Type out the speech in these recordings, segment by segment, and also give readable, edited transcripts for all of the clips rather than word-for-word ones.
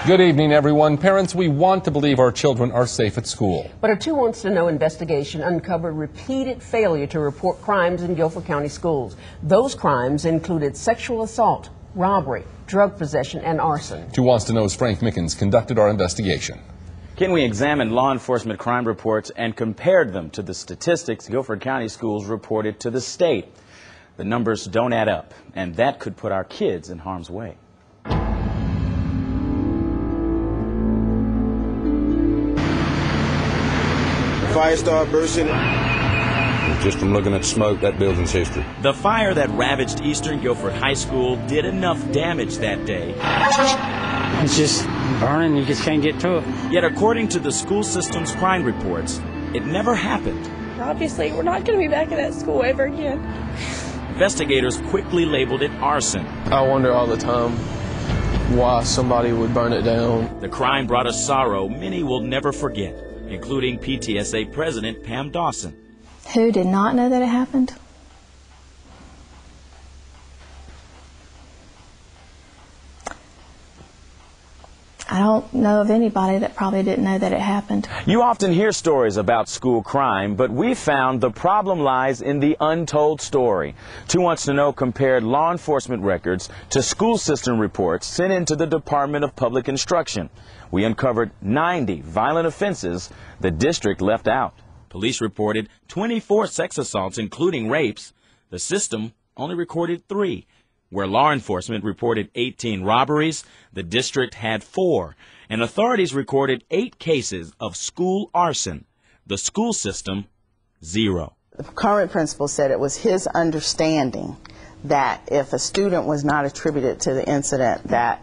Good evening, everyone. Parents, we want to believe our children are safe at school. But a 2 Wants to Know investigation uncovered repeated failure to report crimes in Guilford County schools. Those crimes included sexual assault, robbery, drug possession, and arson. 2 Wants to Know's Frank Mickens conducted our investigation. Ken, we examined law enforcement crime reports and compared them to the statistics Guilford County schools reported to the state. The numbers don't add up, and that could put our kids in harm's way. Fire started bursting. Just from looking at smoke, that building's history. The fire that ravaged Eastern Guilford High School did enough damage that day. It's just burning, you just can't get to it. Yet according to the school system's crime reports, it never happened. Obviously, we're not going to be back in that school ever again. Investigators quickly labeled it arson. I wonder all the time why somebody would burn it down. The crime brought a sorrow many will never forget, including PTSA President Pam Dawson. Who did not know that it happened? I don't know of anybody that probably didn't know that it happened. You often hear stories about school crime, but we found the problem lies in the untold story. 2 Wants to Know compared law enforcement records to school system reports sent into the Department of Public Instruction. We uncovered 90 violent offenses the district left out. Police reported 24 sex assaults, including rapes. The system only recorded 3. Where law enforcement reported 18 robberies, the district had 4. And authorities recorded 8 cases of school arson. The school system, 0. The current principal said it was his understanding that if a student was not attributed to the incident, that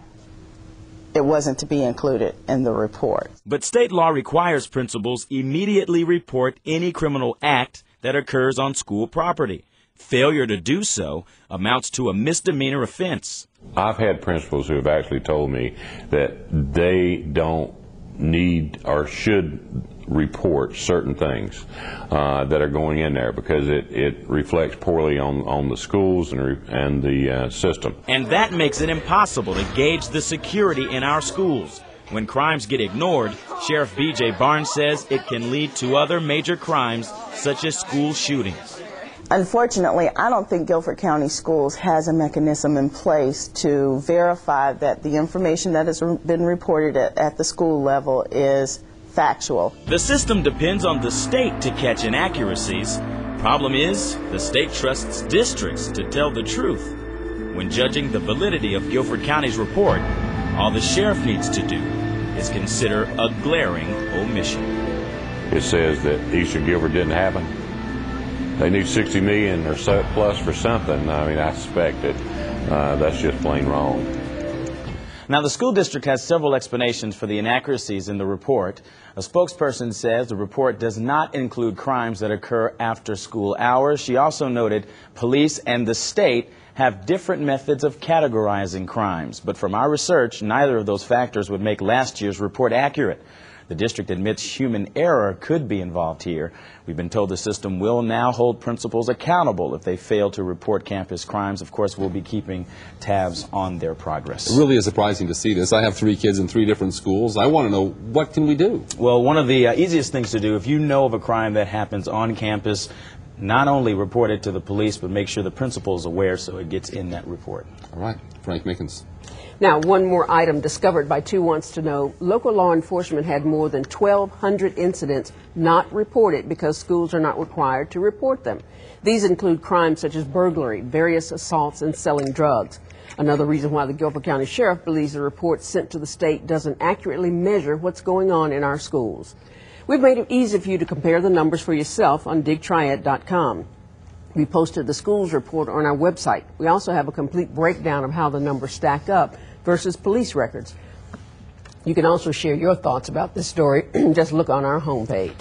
it wasn't to be included in the report. But state law requires principals immediately report any criminal act that occurs on school property. Failure to do so amounts to a misdemeanor offense. I've had principals who have actually told me that they don't need or should report certain things that are going in there because it reflects poorly on the schools and the system. And that makes it impossible to gauge the security in our schools. When crimes get ignored, Sheriff B.J. Barnes says it can lead to other major crimes such as school shootings. Unfortunately, I don't think Guilford County Schools has a mechanism in place to verify that the information that has been reported at the school level is factual. The system depends on the state to catch inaccuracies. Problem is, the state trusts districts to tell the truth. When judging the validity of Guilford County's report, all the sheriff needs to do is consider a glaring omission. It says that Eastern Guilford didn't happen. They need $60 million or so plus for something. I mean, I suspect that that's just plain wrong. Now, the school district has several explanations for the inaccuracies in the report. A spokesperson says the report does not include crimes that occur after school hours. She also noted police and the state have different methods of categorizing crimes. But from our research, neither of those factors would make last year's report accurate. The district admits human error could be involved here. We've been told the system will now hold principals accountable if they fail to report campus crimes. Of course, we'll be keeping tabs on their progress. It really is surprising to see this. I have 3 kids in 3 different schools. I want to know, what can we do? Well, one of the easiest things to do, if you know of a crime that happens on campus, not only report it to the police, but make sure the principal is aware so it gets in that report. All right. Frank Mickens. Now, one more item discovered by 2 Wants to Know. Local law enforcement had more than 1,200 incidents not reported because schools are not required to report them. These include crimes such as burglary, various assaults, and selling drugs. Another reason why the Guilford County Sheriff believes the report sent to the state doesn't accurately measure what's going on in our schools. We've made it easy for you to compare the numbers for yourself on digtriad.com. We posted the schools report on our website. We also have a complete breakdown of how the numbers stack up versus police records. You can also share your thoughts about this story. Just look on our homepage.